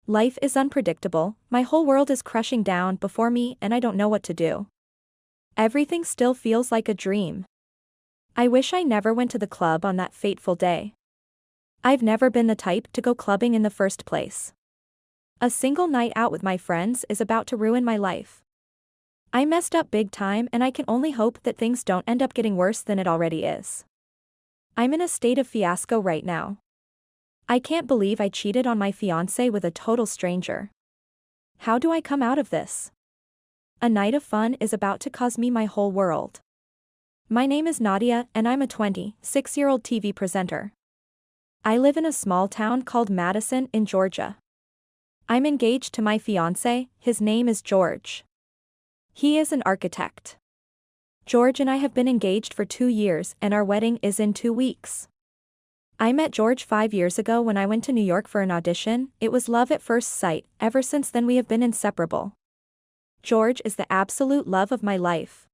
Life is unpredictable, my whole world is crushing down before me and I don't know what to do. Everything still feels like a dream. I wish I never went to the club on that fateful day. I've never been the type to go clubbing in the first place. A single night out with my friends is about to ruin my life. I messed up big time and I can only hope that things don't end up getting worse than it already is. I'm in a state of fiasco right now. I can't believe I cheated on my fiancé with a total stranger. How do I come out of this? A night of fun is about to cause me my whole world. My name is Nadia and I'm a 26-year-old TV presenter. I live in a small town called Madison in Georgia. I'm engaged to my fiancé, his name is George. He is an architect. George and I have been engaged for 2 years and our wedding is in 2 weeks. I met George 5 years ago when I went to New York for an audition. It was love at first sight. Ever since then we have been inseparable. George is the absolute love of my life.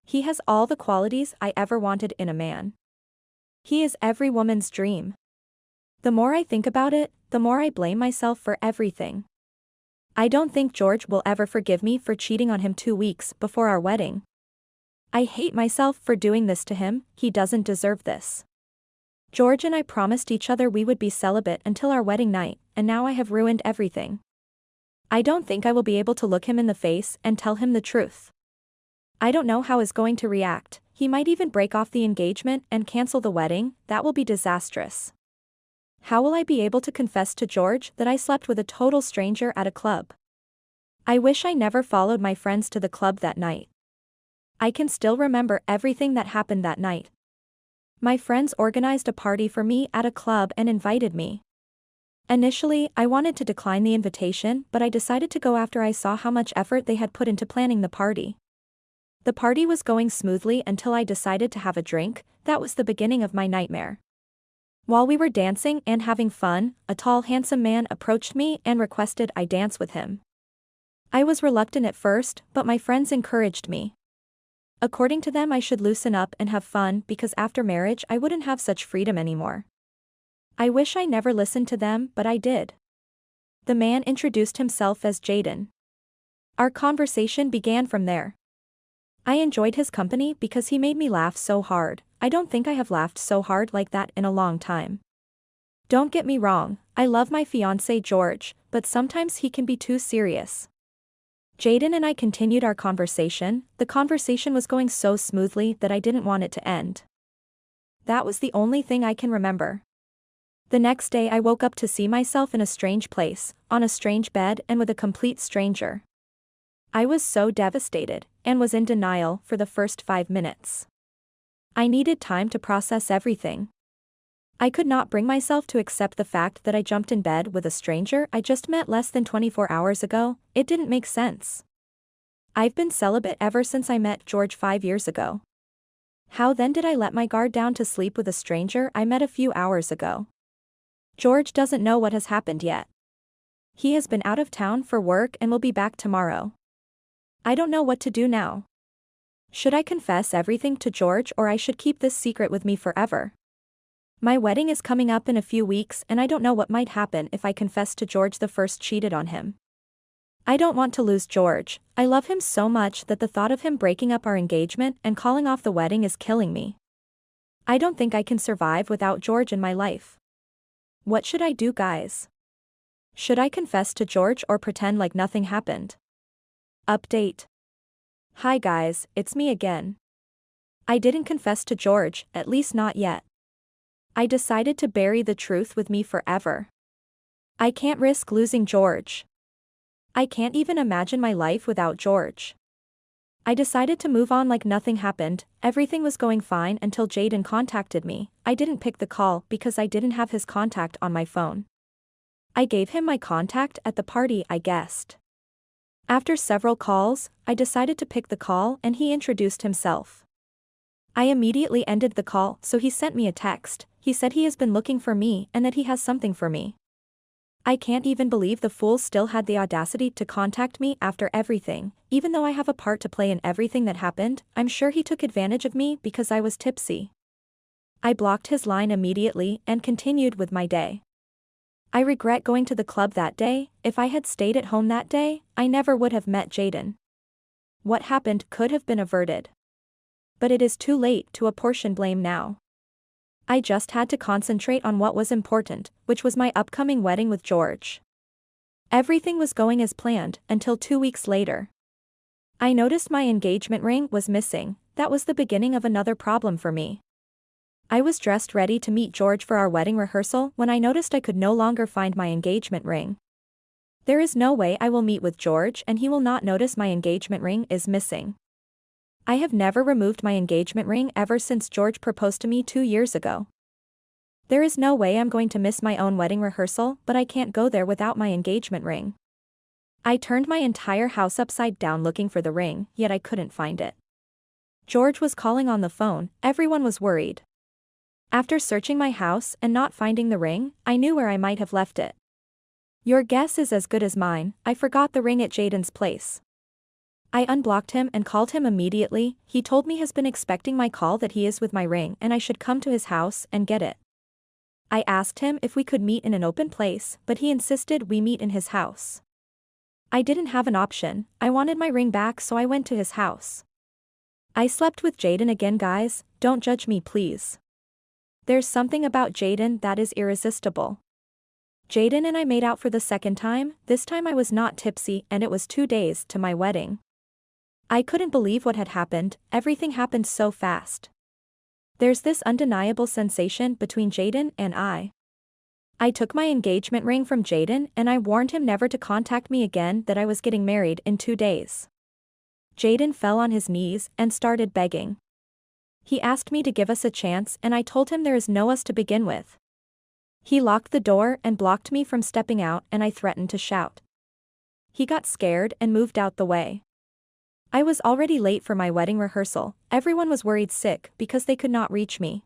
He has all the qualities I ever wanted in a man. He is every woman's dream. The more I think about it, the more I blame myself for everything. I don't think George will ever forgive me for cheating on him 2 weeks before our wedding. I hate myself for doing this to him. He doesn't deserve this. George and I promised each other we would be celibate until our wedding night, and now I have ruined everything. I don't think I will be able to look him in the face and tell him the truth. I don't know how he's going to react. He might even break off the engagement and cancel the wedding. That will be disastrous. How will I be able to confess to George that I slept with a total stranger at a club? I wish I never followed my friends to the club that night. I can still remember everything that happened that night. My friends organized a party for me at a club and invited me. Initially, I wanted to decline the invitation, but I decided to go after I saw how much effort they had put into planning the party. The party was going smoothly until I decided to have a drink. That was the beginning of my nightmare. While we were dancing and having fun, a tall handsome man approached me and requested I dance with him. I was reluctant at first, but my friends encouraged me. According to them I should loosen up and have fun because after marriage I wouldn't have such freedom anymore. I wish I never listened to them, but I did. The man introduced himself as Jaden. Our conversation began from there. I enjoyed his company because he made me laugh so hard. I don't think I have laughed so hard like that in a long time. Don't get me wrong, I love my fiancé George, but sometimes he can be too serious. Jaden and I continued our conversation. The conversation was going so smoothly that I didn't want it to end. That was the only thing I can remember. The next day I woke up to see myself in a strange place, on a strange bed and with a complete stranger. I was so devastated, and was in denial for the first 5 minutes. I needed time to process everything. I could not bring myself to accept the fact that I jumped in bed with a stranger I just met less than 24 hours ago. It didn't make sense. I've been celibate ever since I met George 5 years ago. How then did I let my guard down to sleep with a stranger I met a few hours ago? George doesn't know what has happened yet. He has been out of town for work and will be back tomorrow. I don't know what to do now. Should I confess everything to George or I should keep this secret with me forever? My wedding is coming up in a few weeks and I don't know what might happen if I confess to George the first cheated on him. I don't want to lose George. I love him so much that the thought of him breaking up our engagement and calling off the wedding is killing me. I don't think I can survive without George in my life. What should I do, guys? Should I confess to George or pretend like nothing happened? Update. Hi guys, it's me again. I didn't confess to George, at least not yet. I decided to bury the truth with me forever. I can't risk losing George. I can't even imagine my life without George. I decided to move on like nothing happened. Everything was going fine until Jaden contacted me. I didn't pick the call because I didn't have his contact on my phone. I gave him my contact at the party I guessed. After several calls, I decided to pick the call and he introduced himself. I immediately ended the call, so he sent me a text. He said he has been looking for me and that he has something for me. I can't even believe the fool still had the audacity to contact me after everything. Even though I have a part to play in everything that happened, I'm sure he took advantage of me because I was tipsy. I blocked his line immediately and continued with my day. I regret going to the club that day. If I had stayed at home that day, I never would have met Jaden. What happened could have been averted. But it is too late to apportion blame now. I just had to concentrate on what was important, which was my upcoming wedding with George. Everything was going as planned until 2 weeks later. I noticed my engagement ring was missing. That was the beginning of another problem for me. I was dressed ready to meet George for our wedding rehearsal when I noticed I could no longer find my engagement ring. There is no way I will meet with George and he will not notice my engagement ring is missing. I have never removed my engagement ring ever since George proposed to me 2 years ago. There is no way I'm going to miss my own wedding rehearsal, but I can't go there without my engagement ring. I turned my entire house upside down looking for the ring, yet I couldn't find it. George was calling on the phone, everyone was worried. After searching my house and not finding the ring, I knew where I might have left it. Your guess is as good as mine. I forgot the ring at Jaden's place. I unblocked him and called him immediately. He told me he has been expecting my call, that he is with my ring and I should come to his house and get it. I asked him if we could meet in an open place, but he insisted we meet in his house. I didn't have an option. I wanted my ring back, so I went to his house. I slept with Jaden again, guys. Don't judge me, please. There's something about Jaden that is irresistible. Jaden and I made out for the second time. This time I was not tipsy and it was 2 days to my wedding. I couldn't believe what had happened. Everything happened so fast. There's this undeniable sensation between Jaden and I. I took my engagement ring from Jaden and I warned him never to contact me again, that I was getting married in 2 days. Jaden fell on his knees and started begging. He asked me to give us a chance and I told him there is no us to begin with. He locked the door and blocked me from stepping out and I threatened to shout. He got scared and moved out the way. I was already late for my wedding rehearsal. Everyone was worried sick because they could not reach me.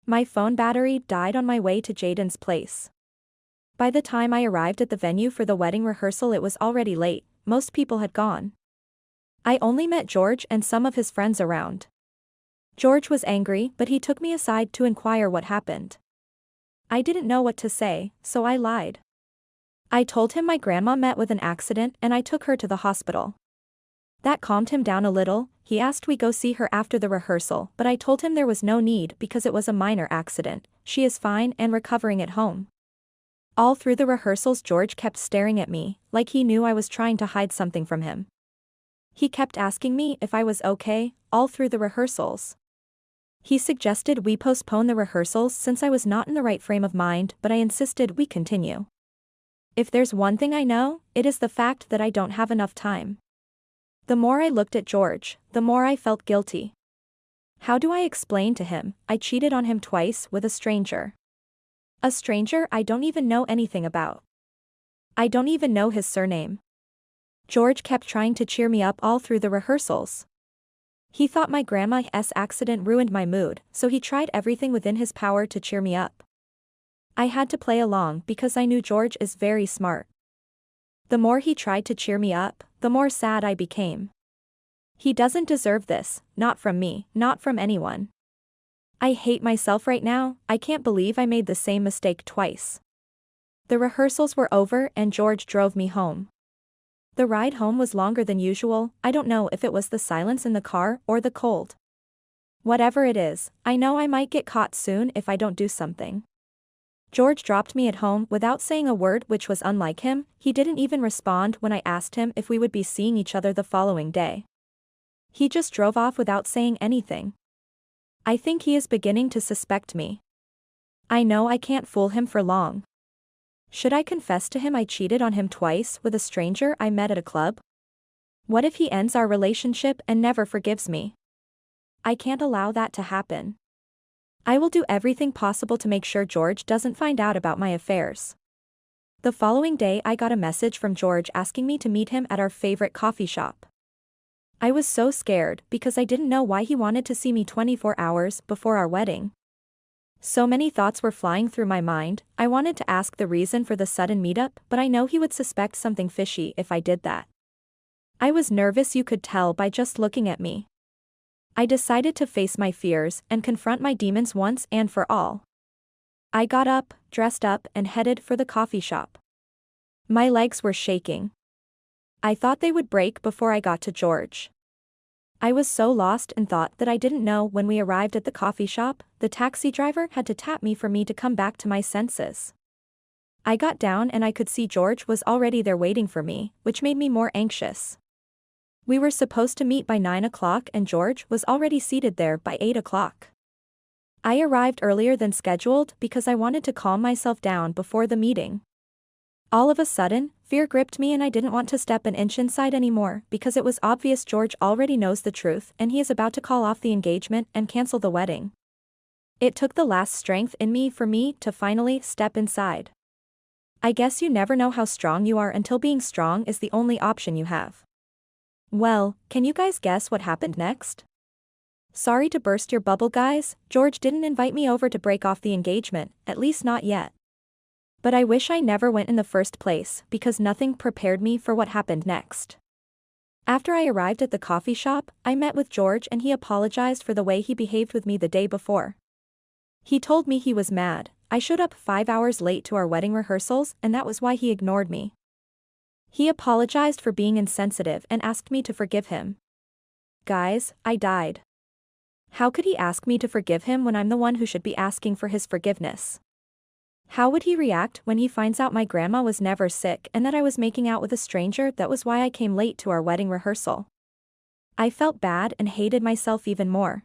My phone battery died on my way to Jaden's place. By the time I arrived at the venue for the wedding rehearsal, it was already late. Most people had gone. I only met George and some of his friends around. George was angry, but he took me aside to inquire what happened. I didn't know what to say, so I lied. I told him my grandma met with an accident and I took her to the hospital. That calmed him down a little. He asked we go see her after the rehearsal, but I told him there was no need because it was a minor accident. She is fine and recovering at home. All through the rehearsals George kept staring at me, like he knew I was trying to hide something from him. He kept asking me if I was okay, all through the rehearsals. He suggested we postpone the rehearsals since I was not in the right frame of mind, but I insisted we continue. If there's one thing I know, it is the fact that I don't have enough time. The more I looked at George, the more I felt guilty. How do I explain to him I cheated on him twice with a stranger? A stranger I don't even know anything about. I don't even know his surname. George kept trying to cheer me up all through the rehearsals. He thought my grandma's accident ruined my mood, so he tried everything within his power to cheer me up. I had to play along because I knew George is very smart. The more he tried to cheer me up, the more sad I became. He doesn't deserve this, not from me, not from anyone. I hate myself right now. I can't believe I made the same mistake twice. The rehearsals were over and George drove me home. The ride home was longer than usual. I don't know if it was the silence in the car or the cold. Whatever it is, I know I might get caught soon if I don't do something. George dropped me at home without saying a word, which was unlike him. He didn't even respond when I asked him if we would be seeing each other the following day. He just drove off without saying anything. I think he is beginning to suspect me. I know I can't fool him for long. Should I confess to him I cheated on him twice with a stranger I met at a club? What if he ends our relationship and never forgives me? I can't allow that to happen. I will do everything possible to make sure George doesn't find out about my affairs. The following day I got a message from George asking me to meet him at our favorite coffee shop. I was so scared because I didn't know why he wanted to see me 24 hours before our wedding. So many thoughts were flying through my mind. I wanted to ask the reason for the sudden meetup, but I know he would suspect something fishy if I did that. I was nervous, you could tell by just looking at me. I decided to face my fears and confront my demons once and for all. I got up, dressed up, and headed for the coffee shop. My legs were shaking. I thought they would break before I got to George. I was so lost in thought that I didn't know when we arrived at the coffee shop, the taxi driver had to tap me for me to come back to my senses. I got down and I could see George was already there waiting for me, which made me more anxious. We were supposed to meet by 9 o'clock and George was already seated there by 8 o'clock. I arrived earlier than scheduled because I wanted to calm myself down before the meeting. All of a sudden, fear gripped me and I didn't want to step an inch inside anymore because it was obvious George already knows the truth and he is about to call off the engagement and cancel the wedding. It took the last strength in me for me to finally step inside. I guess you never know how strong you are until being strong is the only option you have. Well, can you guys guess what happened next? Sorry to burst your bubble, guys, George didn't invite me over to break off the engagement, at least not yet. But I wish I never went in the first place because nothing prepared me for what happened next. After I arrived at the coffee shop, I met with George and he apologized for the way he behaved with me the day before. He told me he was mad. I showed up 5 hours late to our wedding rehearsals and that was why he ignored me. He apologized for being insensitive and asked me to forgive him. Guys, I died. How could he ask me to forgive him when I'm the one who should be asking for his forgiveness? How would he react when he finds out my grandma was never sick and that I was making out with a stranger? That was why I came late to our wedding rehearsal. I felt bad and hated myself even more.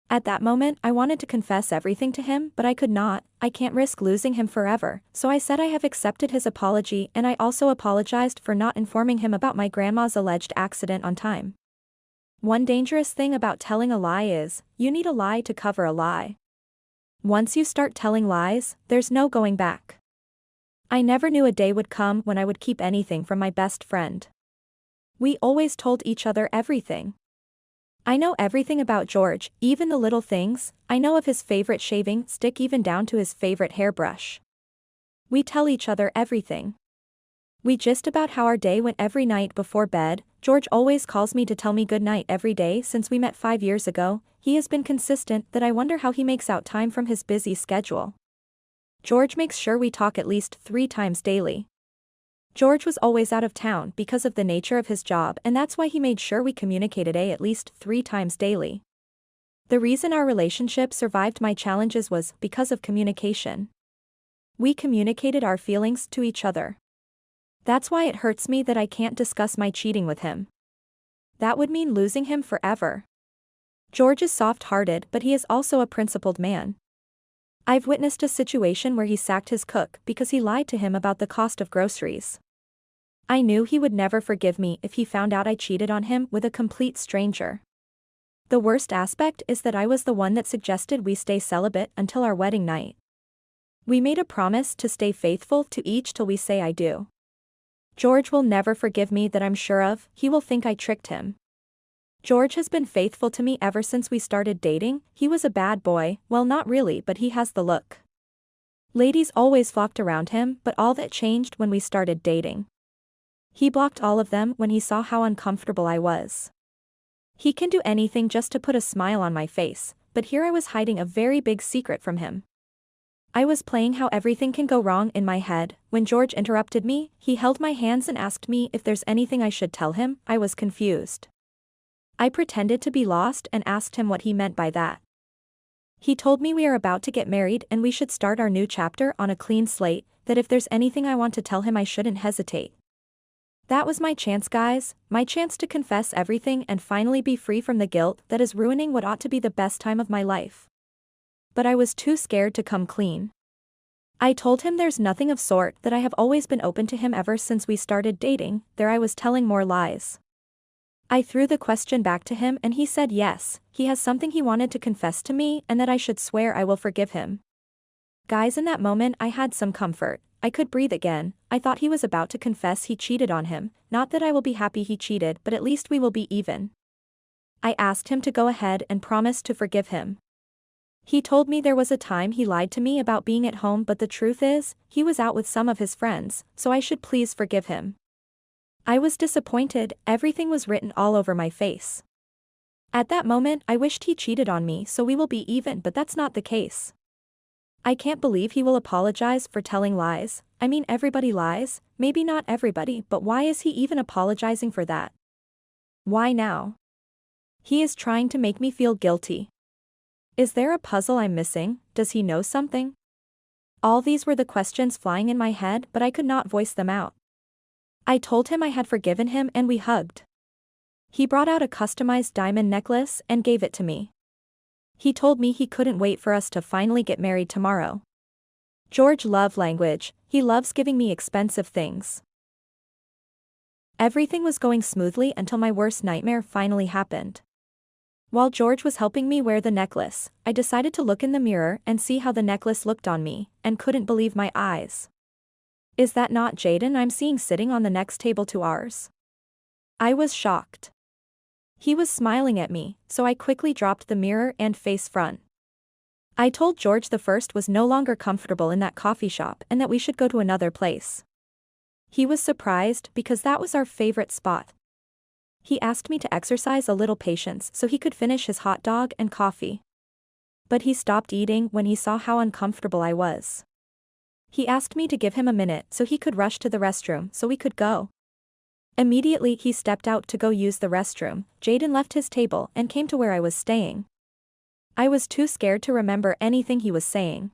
At that moment, I wanted to confess everything to him, but I could not. I can't risk losing him forever, so I said I have accepted his apology and I also apologized for not informing him about my grandma's alleged accident on time. One dangerous thing about telling a lie is, you need a lie to cover a lie. Once you start telling lies, there's no going back. I never knew a day would come when I would keep anything from my best friend. We always told each other everything. I know everything about George, even the little things. I know of his favorite shaving stick even down to his favorite hairbrush. We tell each other everything. We gist about how our day went every night before bed. George always calls me to tell me good night every day since we met 5 years ago. He has been consistent that I wonder how he makes out time from his busy schedule. George makes sure we talk at least 3 times daily. George was always out of town because of the nature of his job and that's why he made sure we communicated at least 3 times daily. The reason our relationship survived my challenges was because of communication. We communicated our feelings to each other. That's why it hurts me that I can't discuss my cheating with him. That would mean losing him forever. George is soft-hearted but he is also a principled man. I've witnessed a situation where he sacked his cook because he lied to him about the cost of groceries. I knew he would never forgive me if he found out I cheated on him with a complete stranger. The worst aspect is that I was the one that suggested we stay celibate until our wedding night. We made a promise to stay faithful to each till we say I do. George will never forgive me, that I'm sure of. He will think I tricked him. George has been faithful to me ever since we started dating. He was a bad boy, well, not really, but he has the look. Ladies always flocked around him, but all that changed when we started dating. He blocked all of them when he saw how uncomfortable I was. He can do anything just to put a smile on my face, but here I was hiding a very big secret from him. I was playing how everything can go wrong in my head. When George interrupted me, he held my hands and asked me if there's anything I should tell him. I was confused. I pretended to be lost and asked him what he meant by that. He told me we are about to get married and we should start our new chapter on a clean slate, that if there's anything I want to tell him I shouldn't hesitate. That was my chance, guys, my chance to confess everything and finally be free from the guilt that is ruining what ought to be the best time of my life. But I was too scared to come clean. I told him there's nothing of sort, that I have always been open to him ever since we started dating. There I was telling more lies. I threw the question back to him and he said yes, he has something he wanted to confess to me and that I should swear I will forgive him. Guys, in that moment I had some comfort. I could breathe again. I thought he was about to confess he cheated on him, not that I will be happy he cheated, but at least we will be even. I asked him to go ahead and promise to forgive him. He told me there was a time he lied to me about being at home, but the truth is, he was out with some of his friends, so I should please forgive him. I was disappointed, everything was written all over my face. At that moment I wished he cheated on me so we will be even, but that's not the case. I can't believe he will apologize for telling lies. I mean, everybody lies, maybe not everybody, but why is he even apologizing for that? Why now? He is trying to make me feel guilty. Is there a puzzle I'm missing? Does he know something? All these were the questions flying in my head, but I could not voice them out. I told him I had forgiven him and we hugged. He brought out a customized diamond necklace and gave it to me. He told me he couldn't wait for us to finally get married tomorrow. George love language, he loves giving me expensive things. Everything was going smoothly until my worst nightmare finally happened. While George was helping me wear the necklace, I decided to look in the mirror and see how the necklace looked on me, and couldn't believe my eyes. Is that not Jaden I'm seeing sitting on the next table to ours? I was shocked. He was smiling at me, so I quickly dropped the mirror and face front. I told George the first was no longer comfortable in that coffee shop and that we should go to another place. He was surprised because that was our favorite spot. He asked me to exercise a little patience so he could finish his hot dog and coffee. But he stopped eating when he saw how uncomfortable I was. He asked me to give him a minute so he could rush to the restroom so we could go. Immediately he stepped out to go use the restroom. Jaden left his table and came to where I was staying. I was too scared to remember anything he was saying.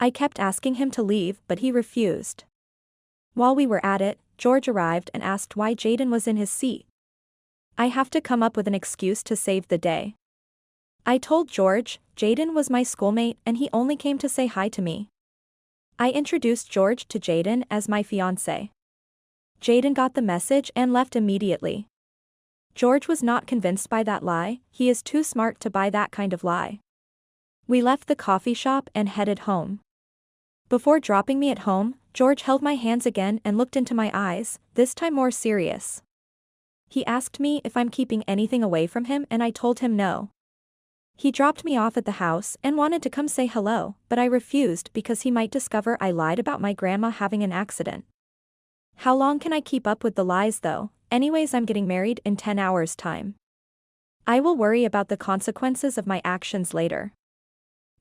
I kept asking him to leave, but he refused. While we were at it, George arrived and asked why Jaden was in his seat. I have to come up with an excuse to save the day. I told George, Jaden was my schoolmate and he only came to say hi to me. I introduced George to Jaden as my fiancé. Jaden got the message and left immediately. George was not convinced by that lie, he is too smart to buy that kind of lie. We left the coffee shop and headed home. Before dropping me at home, George held my hands again and looked into my eyes, this time more serious. He asked me if I'm keeping anything away from him and I told him no. He dropped me off at the house and wanted to come say hello, but I refused because he might discover I lied about my grandma having an accident. How long can I keep up with the lies though? Anyways, I'm getting married in 10 hours time. I will worry about the consequences of my actions later.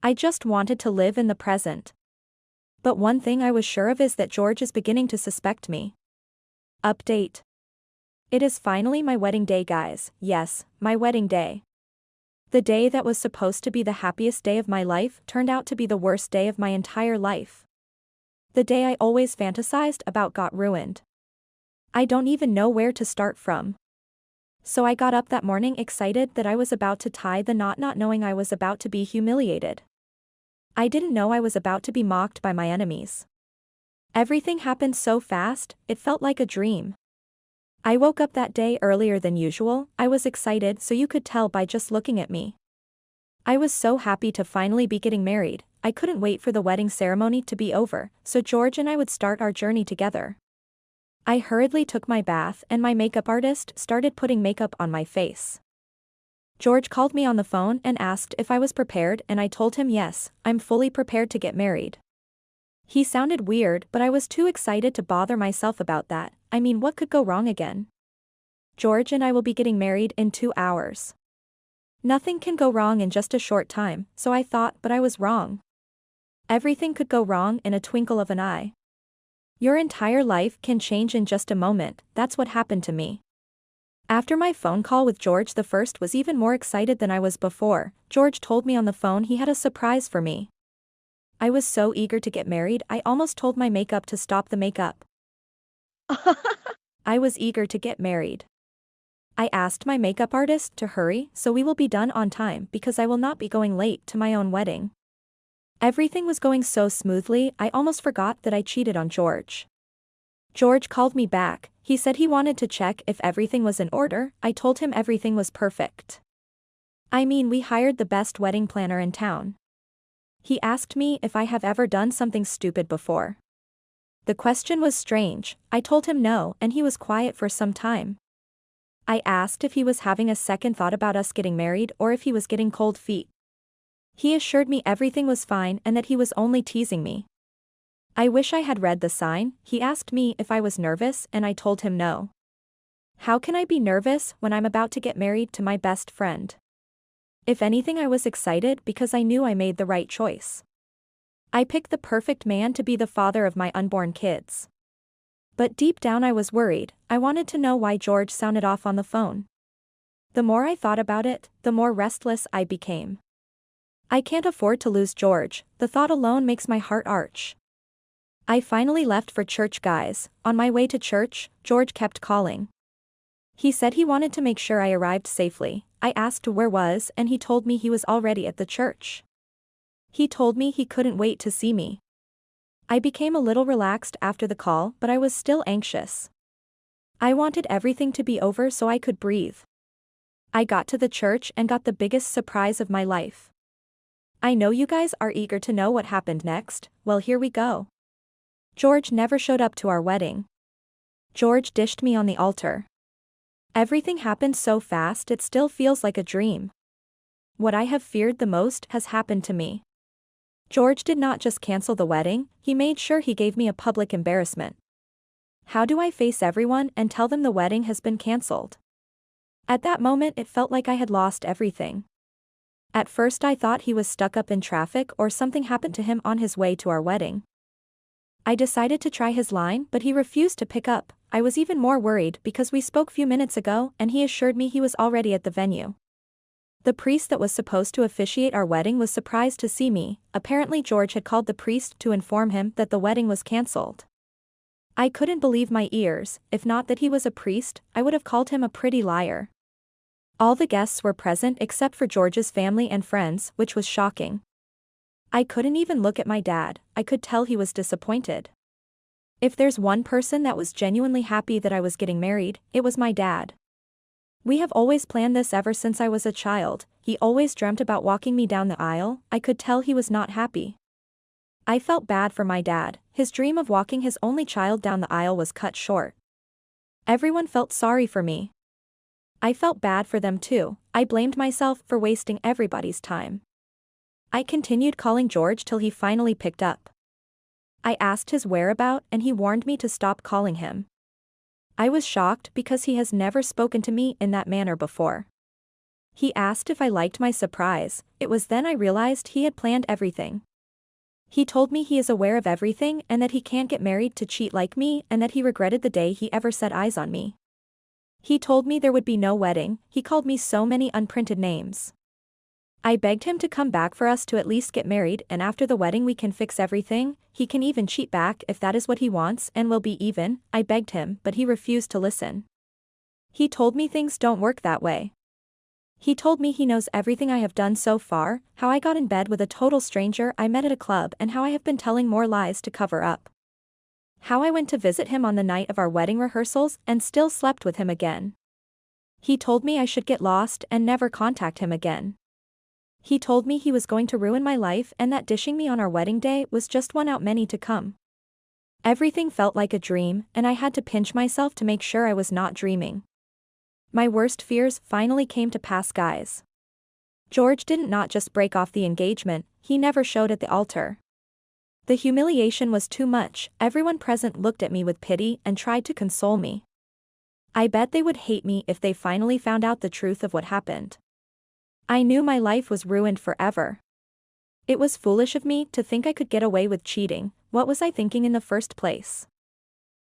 I just wanted to live in the present. But one thing I was sure of is that George is beginning to suspect me. Update. It is finally my wedding day, guys. Yes, my wedding day. The day that was supposed to be the happiest day of my life turned out to be the worst day of my entire life. The day I always fantasized about got ruined. I don't even know where to start from. So I got up that morning excited that I was about to tie the knot, not knowing I was about to be humiliated. I didn't know I was about to be mocked by my enemies. Everything happened so fast, it felt like a dream. I woke up that day earlier than usual. I was excited, so you could tell by just looking at me. I was so happy to finally be getting married. I couldn't wait for the wedding ceremony to be over, so George and I would start our journey together. I hurriedly took my bath and my makeup artist started putting makeup on my face. George called me on the phone and asked if I was prepared, and I told him yes, I'm fully prepared to get married. He sounded weird, but I was too excited to bother myself about that. I mean, what could go wrong again? George and I will be getting married in 2 hours. Nothing can go wrong in just a short time, so I thought, but I was wrong. Everything could go wrong in a twinkle of an eye. Your entire life can change in just a moment. That's what happened to me. After my phone call with George, the first was even more excited than I was before. George told me on the phone he had a surprise for me. I was so eager to get married, I almost told my makeup to stop the makeup. I was eager to get married. I asked my makeup artist to hurry so we will be done on time because I will not be going late to my own wedding. Everything was going so smoothly, I almost forgot that I cheated on George. George called me back. He said he wanted to check if everything was in order. I told him everything was perfect. I mean, we hired the best wedding planner in town. He asked me if I have ever done something stupid before. The question was strange. I told him no, and he was quiet for some time. I asked if he was having a second thought about us getting married or if he was getting cold feet. He assured me everything was fine and that he was only teasing me. I wish I had read the sign. He asked me if I was nervous and I told him no. How can I be nervous when I'm about to get married to my best friend? If anything, I was excited because I knew I made the right choice. I picked the perfect man to be the father of my unborn kids. But deep down I was worried. I wanted to know why George sounded off on the phone. The more I thought about it, the more restless I became. I can't afford to lose George, the thought alone makes my heart arch. I finally left for church, guys. On my way to church, George kept calling. He said he wanted to make sure I arrived safely. I asked where was and he told me he was already at the church. He told me he couldn't wait to see me. I became a little relaxed after the call, but I was still anxious. I wanted everything to be over so I could breathe. I got to the church and got the biggest surprise of my life. I know you guys are eager to know what happened next. Well, here we go. George never showed up to our wedding. George dished me on the altar. Everything happened so fast it still feels like a dream. What I have feared the most has happened to me. George did not just cancel the wedding, he made sure he gave me a public embarrassment. How do I face everyone and tell them the wedding has been canceled? At that moment it felt like I had lost everything. At first I thought he was stuck up in traffic or something happened to him on his way to our wedding. I decided to try his line but he refused to pick up. I was even more worried because we spoke few minutes ago and he assured me he was already at the venue. The priest that was supposed to officiate our wedding was surprised to see me. Apparently George had called the priest to inform him that the wedding was cancelled. I couldn't believe my ears. If not that he was a priest, I would have called him a pretty liar. All the guests were present except for George's family and friends, which was shocking. I couldn't even look at my dad. I could tell he was disappointed. If there's one person that was genuinely happy that I was getting married, it was my dad. We have always planned this ever since I was a child. He always dreamt about walking me down the aisle. I could tell he was not happy. I felt bad for my dad. His dream of walking his only child down the aisle was cut short. Everyone felt sorry for me. I felt bad for them too. I blamed myself for wasting everybody's time. I continued calling George till he finally picked up. I asked his whereabouts and he warned me to stop calling him. I was shocked because he has never spoken to me in that manner before. He asked if I liked my surprise. It was then I realized he had planned everything. He told me he is aware of everything and that he can't get married to cheat like me and that he regretted the day he ever set eyes on me. He told me there would be no wedding. He called me so many unprinted names. I begged him to come back for us to at least get married and after the wedding we can fix everything. He can even cheat back if that is what he wants and we'll be even. I begged him but he refused to listen. He told me things don't work that way. He told me he knows everything I have done so far, how I got in bed with a total stranger I met at a club and how I have been telling more lies to cover up. How I went to visit him on the night of our wedding rehearsals and still slept with him again. He told me I should get lost and never contact him again. He told me he was going to ruin my life and that dishing me on our wedding day was just one out many to come. Everything felt like a dream and I had to pinch myself to make sure I was not dreaming. My worst fears finally came to pass, guys. George didn't not just break off the engagement, he never showed at the altar. The humiliation was too much. Everyone present looked at me with pity and tried to console me. I bet they would hate me if they finally found out the truth of what happened. I knew my life was ruined forever. It was foolish of me to think I could get away with cheating. What was I thinking in the first place?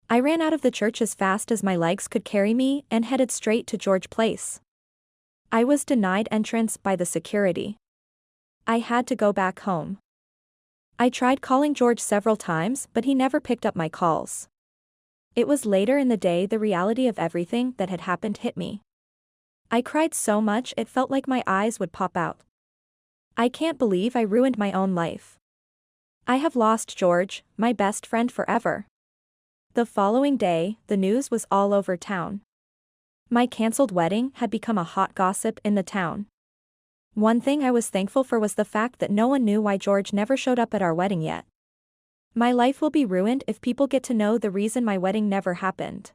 I ran out of the church as fast as my legs could carry me and headed straight to George Place. I was denied entrance by the security. I had to go back home. I tried calling George several times but he never picked up my calls. It was later in the day the reality of everything that had happened hit me. I cried so much it felt like my eyes would pop out. I can't believe I ruined my own life. I have lost George, my best friend, forever. The following day, the news was all over town. My cancelled wedding had become a hot gossip in the town. One thing I was thankful for was the fact that no one knew why George never showed up at our wedding yet. My life will be ruined if people get to know the reason my wedding never happened.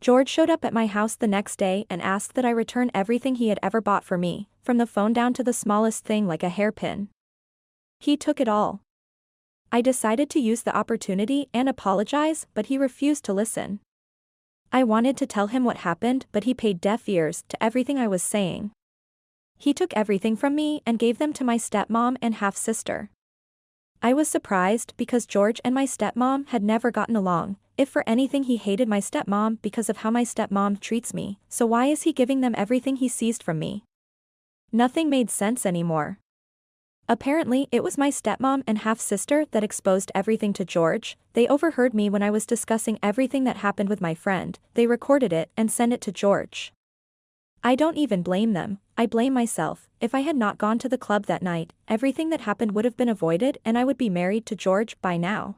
George showed up at my house the next day and asked that I return everything he had ever bought for me, from the phone down to the smallest thing like a hairpin. He took it all. I decided to use the opportunity and apologize, but he refused to listen. I wanted to tell him what happened, but he paid deaf ears to everything I was saying. He took everything from me and gave them to my stepmom and half-sister. I was surprised because George and my stepmom had never gotten along. If for anything he hated my stepmom because of how my stepmom treats me, so why is he giving them everything he seized from me? Nothing made sense anymore. Apparently, it was my stepmom and half-sister that exposed everything to George. They overheard me when I was discussing everything that happened with my friend. They recorded it and sent it to George. I don't even blame them, I blame myself. If I had not gone to the club that night, everything that happened would have been avoided and I would be married to George by now.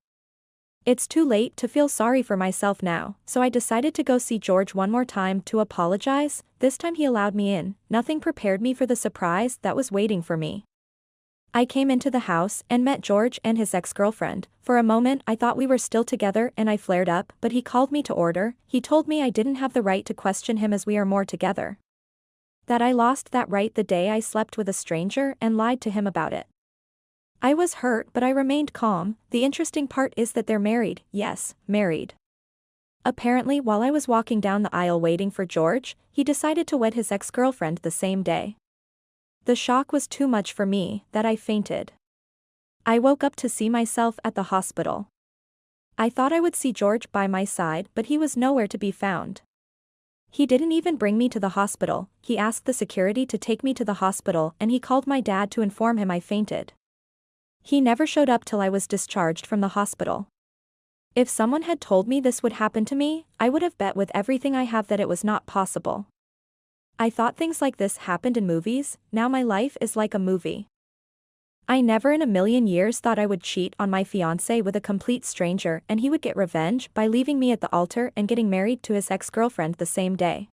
It's too late to feel sorry for myself now, so I decided to go see George one more time to apologize. This time he allowed me in. Nothing prepared me for the surprise that was waiting for me. I came into the house and met George and his ex-girlfriend. For a moment I thought we were still together and I flared up, but he called me to order. He told me I didn't have the right to question him as we are more together. That I lost that right the day I slept with a stranger and lied to him about it. I was hurt but I remained calm. The interesting part is that they're married. Yes, married. Apparently while I was walking down the aisle waiting for George, he decided to wed his ex-girlfriend the same day. The shock was too much for me, that I fainted. I woke up to see myself at the hospital. I thought I would see George by my side but he was nowhere to be found. He didn't even bring me to the hospital. He asked the security to take me to the hospital and he called my dad to inform him I fainted. He never showed up till I was discharged from the hospital. If someone had told me this would happen to me, I would have bet with everything I have that it was not possible. I thought things like this happened in movies. Now my life is like a movie. I never in a million years thought I would cheat on my fiancé with a complete stranger and he would get revenge by leaving me at the altar and getting married to his ex-girlfriend the same day.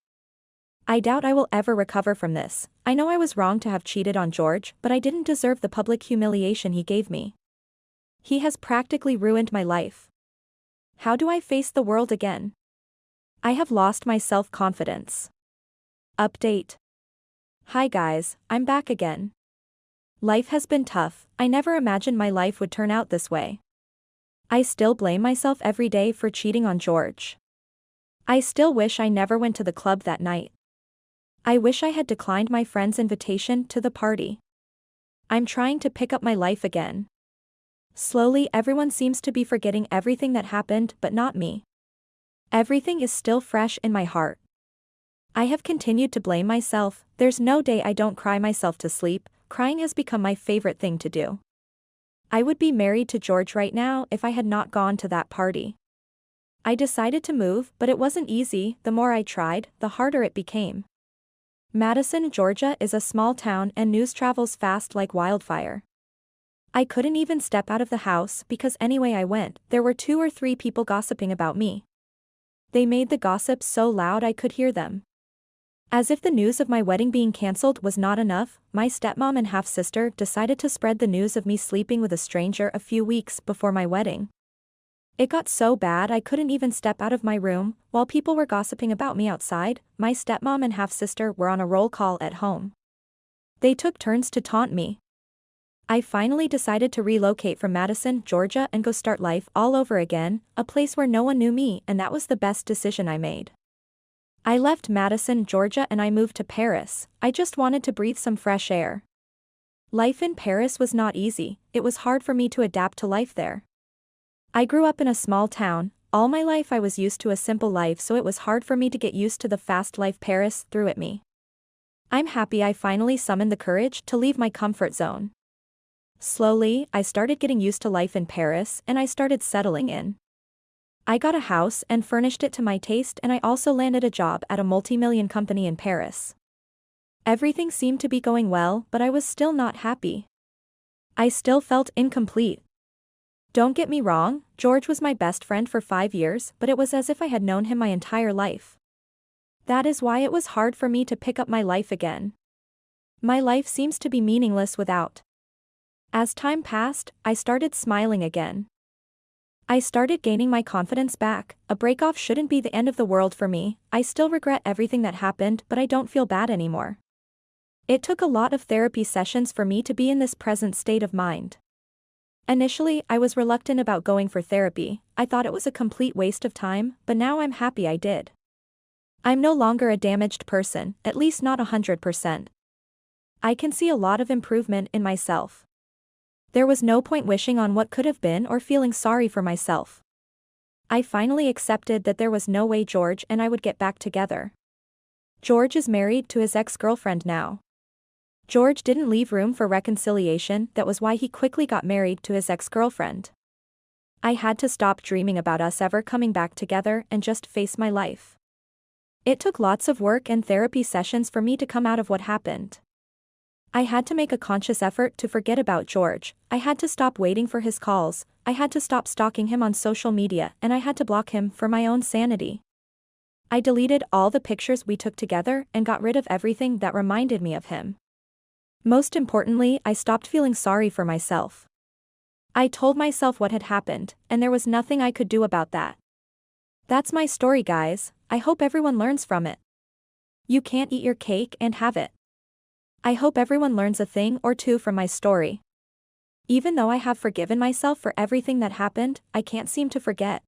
I doubt I will ever recover from this. I know I was wrong to have cheated on George, but I didn't deserve the public humiliation he gave me. He has practically ruined my life. How do I face the world again? I have lost my self-confidence. Update. Hi guys, I'm back again. Life has been tough. I never imagined my life would turn out this way. I still blame myself every day for cheating on George. I still wish I never went to the club that night. I wish I had declined my friend's invitation to the party. I'm trying to pick up my life again. Slowly everyone seems to be forgetting everything that happened but not me. Everything is still fresh in my heart. I have continued to blame myself. There's no day I don't cry myself to sleep. Crying has become my favorite thing to do. I would be married to George right now if I had not gone to that party. I decided to move, but it wasn't easy. The more I tried, the harder it became. Madison, Georgia is a small town and news travels fast like wildfire. I couldn't even step out of the house because anyway I went, there were 2 or 3 people gossiping about me. They made the gossip so loud I could hear them. As if the news of my wedding being cancelled was not enough, my stepmom and half-sister decided to spread the news of me sleeping with a stranger a few weeks before my wedding. It got so bad I couldn't even step out of my room. While people were gossiping about me outside, my stepmom and half-sister were on a roll call at home. They took turns to taunt me. I finally decided to relocate from Madison, Georgia and go start life all over again, a place where no one knew me, and that was the best decision I made. I left Madison, Georgia and I moved to Paris. I just wanted to breathe some fresh air. Life in Paris was not easy. It was hard for me to adapt to life there. I grew up in a small town. All my life I was used to a simple life, so it was hard for me to get used to the fast life Paris threw at me. I'm happy I finally summoned the courage to leave my comfort zone. Slowly, I started getting used to life in Paris and I started settling in. I got a house and furnished it to my taste, and I also landed a job at a multi-million company in Paris. Everything seemed to be going well, but I was still not happy. I still felt incomplete. Don't get me wrong, George was my best friend for 5 years, but it was as if I had known him my entire life. That is why it was hard for me to pick up my life again. My life seems to be meaningless without. As time passed, I started smiling again. I started gaining my confidence back. A breakoff shouldn't be the end of the world for me. I still regret everything that happened, but I don't feel bad anymore. It took a lot of therapy sessions for me to be in this present state of mind. Initially, I was reluctant about going for therapy. I thought it was a complete waste of time, but now I'm happy I did. I'm no longer a damaged person, at least not 100%. I can see a lot of improvement in myself. There was no point wishing on what could have been or feeling sorry for myself. I finally accepted that there was no way George and I would get back together. George is married to his ex-girlfriend now. George didn't leave room for reconciliation, that was why he quickly got married to his ex-girlfriend. I had to stop dreaming about us ever coming back together and just face my life. It took lots of work and therapy sessions for me to come out of what happened. I had to make a conscious effort to forget about George, I had to stop waiting for his calls, I had to stop stalking him on social media, and I had to block him for my own sanity. I deleted all the pictures we took together and got rid of everything that reminded me of him. Most importantly, I stopped feeling sorry for myself. I told myself what had happened, and there was nothing I could do about that. That's my story, guys. I hope everyone learns from it. You can't eat your cake and have it. I hope everyone learns a thing or two from my story. Even though I have forgiven myself for everything that happened, I can't seem to forget.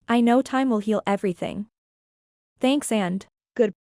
I know time will heal everything. Thanks and